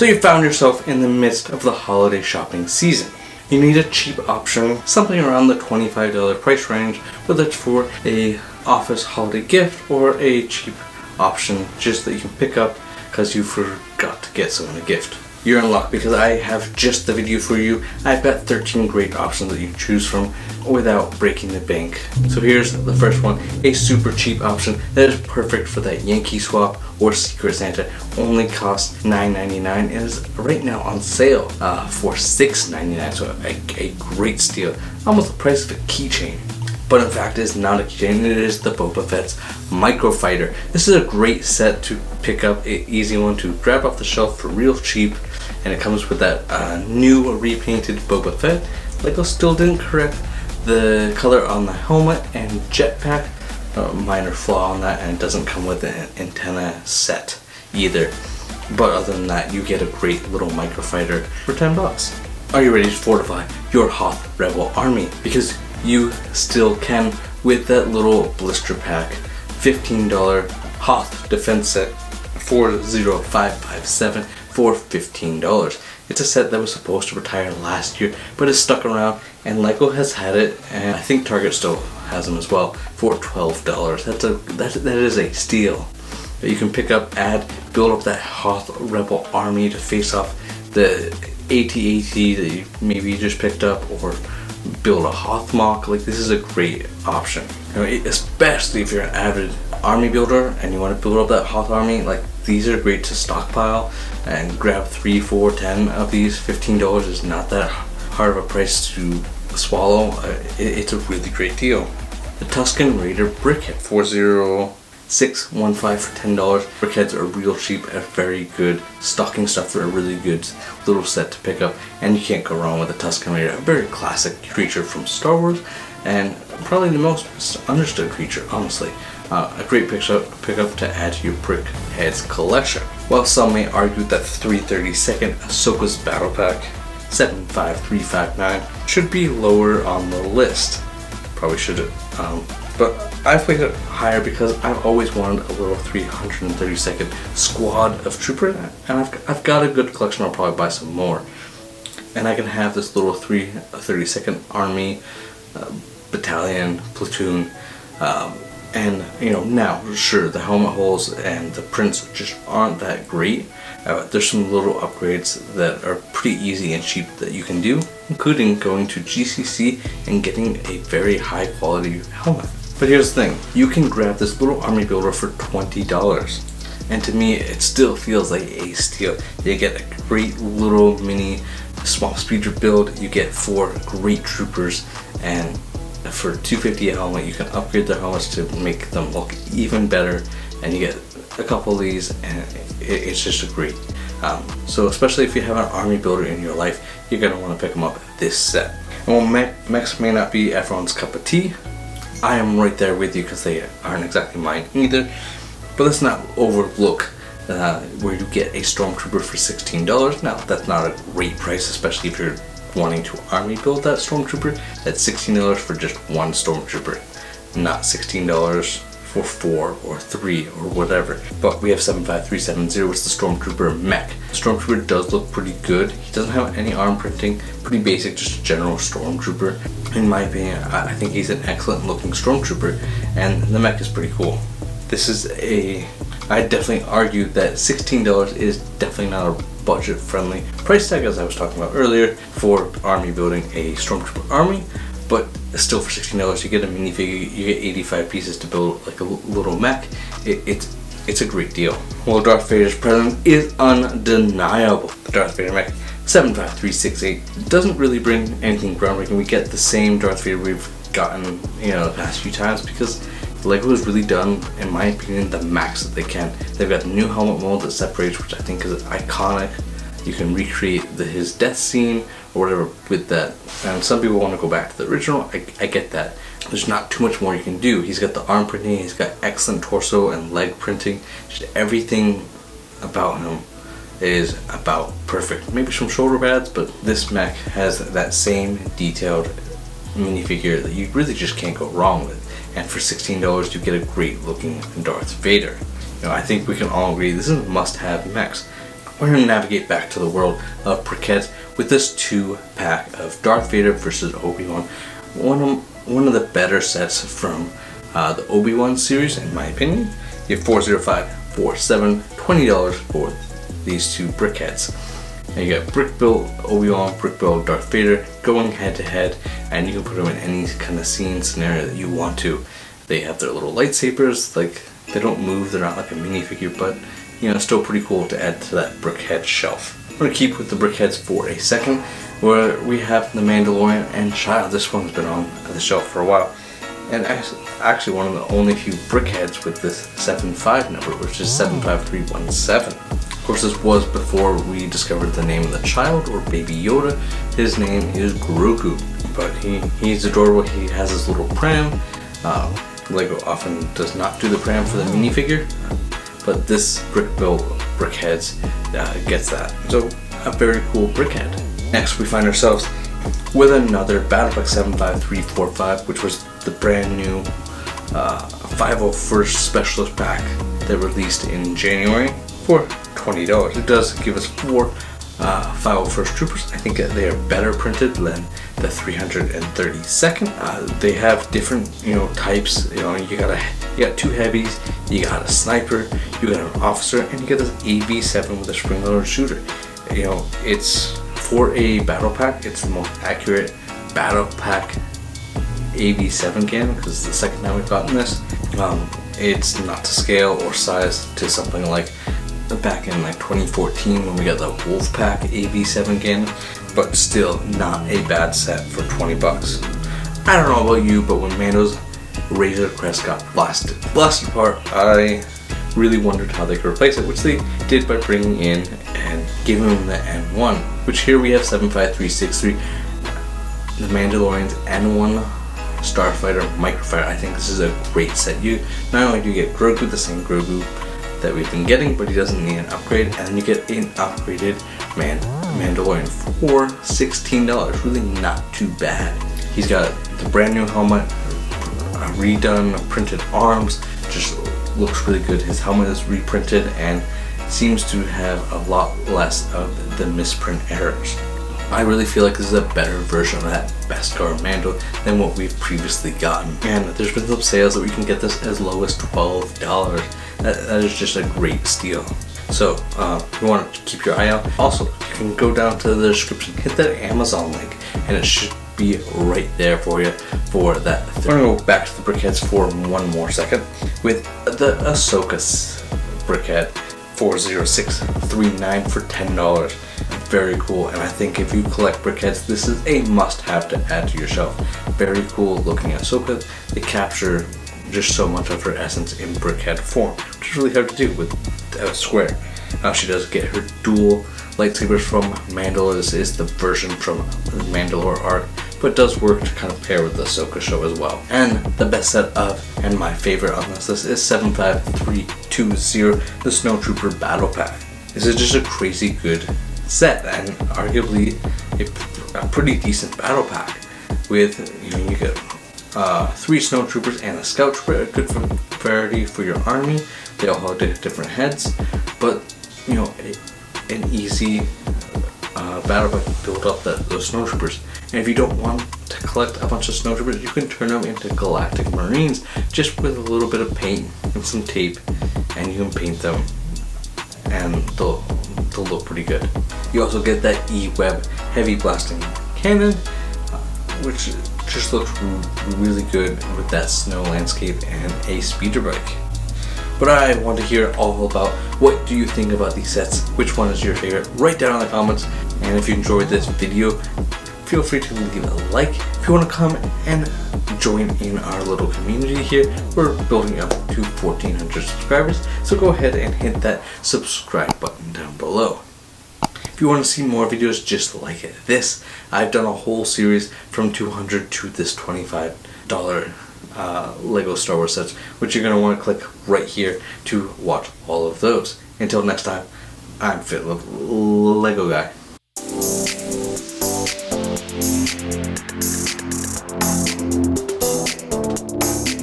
So you found yourself in the midst of the holiday shopping season. You need a cheap option, something around the $25 price range, whether it's for a office holiday gift or a cheap option just that you can pick up because you forgot to get someone a gift. You're in luck because I have just the video for you. I've got 13 great options that you can choose from without breaking the bank. So here's the first one, a super cheap option that is perfect for that Yankee swap or Secret Santa. Only costs $9.99 and is right now on sale for $6.99. So a great steal, almost the price of a keychain. But in fact it's not a keychain, it is the Boba Fett's Microfighter. This is a great set to pick up, an easy one to grab off the shelf for real cheap, and it comes with that new repainted Boba Fett. LEGO still didn't correct the color on the helmet and jetpack, minor flaw on that, and it doesn't come with an antenna set either. But other than that, you get a great little Microfighter for $10. Are you ready to fortify your Hoth Rebel army? Because you still can with that little blister pack, $15 Hoth defense set 40557 for $15. It's a set that was supposed to retire last year, but it's stuck around, and LEGO has had it, and I think Target still has them as well for $12. That is a steal. You can pick up, add, build up that Hoth Rebel army to face off the AT-AT that you maybe just picked up, or build a Hoth mock. Like, this is a great option, especially if you're an avid army builder and you want to build up that Hoth army. Like, these are great to stockpile and grab 3, 4, 10 of these. $15 is not that hard of a price to swallow. It's a really great deal. The Tusken Raider Brickhead 40615 for $10. Brickheads are real cheap and very good stocking stuff for a really good little set to pick up, and you can't go wrong with the Tusken Raider, a very classic creature from Star Wars and probably the most understood creature, honestly. A great pick up to add to your Brickheads collection. While some may argue that 332nd Ahsoka's Battle Pack 75359 should be lower on the list. Probably should have, but I've placed it higher because I've always wanted a little 332nd squad of trooper, and I've got a good collection. I'll probably buy some more, and I can have this little 332nd army, battalion, platoon, and now sure, the helmet holes and the prints just aren't that great. There's some little upgrades that are pretty easy and cheap that you can do, including going to GCC and getting a very high quality helmet. But here's the thing, you can grab this little army builder for $20, and to me it still feels like a steal. You get a great little mini swamp speeder build, you get 4 great troopers, and for $250 a helmet you can upgrade their helmets to make them look even better, and you get a couple of these, and it's just a great. So especially if you have an army builder in your life, you're going to want to pick them up this set. And while mechs may not be everyone's cup of tea, I am right there with you because they aren't exactly mine either. But let's not overlook where you get a Stormtrooper for $16. Now that's not a great price, especially if you're wanting to army build that Stormtrooper. That's $16 for just one Stormtrooper, not $16 for 4 or 3 or whatever. But we have 75370, which is the Stormtrooper mech. The Stormtrooper does look pretty good. He doesn't have any arm printing, pretty basic, just a general Stormtrooper. In my opinion, I think he's an excellent looking Stormtrooper, and the mech is pretty cool. This is I definitely argue that $16 is definitely not a budget friendly price tag, as I was talking about earlier, for army building a Stormtrooper army. But still, for $16 you get a minifigure, you get 85 pieces to build like a little mech. It's a great deal. Well, Darth Vader's presence is undeniable. The Darth Vader mech 75368 doesn't really bring anything groundbreaking. We get the same Darth Vader we've gotten the past few times, because LEGO has really done, in my opinion, the max that they can. They've got the new helmet mold that separates, which I think is iconic. You can recreate his death scene or whatever with that, and some people want to go back to the original. I get that. There's not too much more you can do. He's got the arm printing, he's got excellent torso and leg printing. Just everything about him is about perfect. Maybe some shoulder pads, but this mech has that same detailed minifigure that you really just can't go wrong with. And for $16 you get a great looking Darth Vader. I think we can all agree this is a must-have mechs. we're going to navigate back to the world of briquettes with this 2-pack of Darth Vader versus Obi-Wan. One of the better sets from the Obi-Wan series, in my opinion. You have $405, $407, $20 for these two briquettes. And you got brick built Obi-Wan, brick built Darth Vader going head to head, and you can put them in any kind of scene scenario that you want to. They have their little lightsabers, like they don't move, they're not like a minifigure, but you know, still pretty cool to add to that brickhead shelf. I'm going to keep with the briquettes for a second, where we have the Mandalorian and Child. This one's been on the shelf for a while, and actually one of the only few brickheads with this 7.5 number, which is 75317. Of course, this was before we discovered the name of the child, or Baby Yoda. His name is Grogu, but he's adorable. He has his little pram. Lego often does not do the pram for the minifigure, but this brick-built brickheads gets that. So a very cool brickhead. Next, we find ourselves with another Battle Pack 75345, which was the brand new 501st Specialist Pack that released in January for $20. It does give us 4 501st Troopers. I think they are better printed than the 332nd. They have different, types. You got 2 heavies, you got a sniper, you got an officer, and you got this AV7 with a spring-loaded shooter. It's for a battle pack. It's the most accurate battle pack AV7 cannon, because it's the second time we've gotten this. It's not to scale or size to something like back in 2014 when we got the Wolfpack AV7 cannon, but still not a bad set for $20. I don't know about you, but when Mando's Razor Crest got blasted apart, I really wondered how they could replace it, which they did by bringing in and giving him the N1, which here we have 75363, the Mandalorian's N1 Starfighter Microfighter. I think this is a great set. You not only do you get Grogu, the same Grogu that we've been getting, but he doesn't need an upgrade, and then you get an upgraded Mandalorian for $16. Really not too bad. He's got the brand new helmet, redone printed arms, just looks really good. His helmet is reprinted and seems to have a lot less of the misprint errors. I really feel like this is a better version of that Beskar Mando than what we've previously gotten. And there's been some sales that we can get this as low as $12. That is just a great steal. So you want to keep your eye out. Also, you can go down to the description, hit that Amazon link, and it should be right there for you for that. We're going to go back to the briquettes for one more second with the Ahsoka briquette 40639 for $10. Very cool, and I think if you collect briquettes, this is a must-have to add to your shelf. Very cool looking at Ahsoka. They capture just so much of her essence in briquette form, which is really hard to do with a square. Now she does get her dual lightsabers from Mandalore. This is the version from the Mandalore arc, but it does work to kind of pair with the Ahsoka show as well. And the best set of, and my favorite on this list, is 75320, the Snowtrooper Battle Pack. This is just a crazy good set, and arguably a pretty decent battle pack with, you get 3 snowtroopers and a scout trooper, a good variety for your army. They all have different heads, but an easy battle pack to build up those snowtroopers. And if you don't want to collect a bunch of snowtroopers, you can turn them into Galactic Marines just with a little bit of paint and some tape, and you can paint them, and they'll look pretty good. You also get that E-Web heavy blasting cannon, which just looks really good with that snow landscape and a speeder bike. But I want to hear all about what do you think about these sets. Which one is your favorite? Write down in the comments. And if you enjoyed this video, feel free to leave a like. If you want to come and join in our little community here, we're building up to 1,400 subscribers. So go ahead and hit that subscribe button down below. If you want to see more videos just like this, I've done a whole series from $200 to this $25 Lego Star Wars sets, which you're going to want to click right here to watch all of those. Until next time, I'm FitLegoGuy.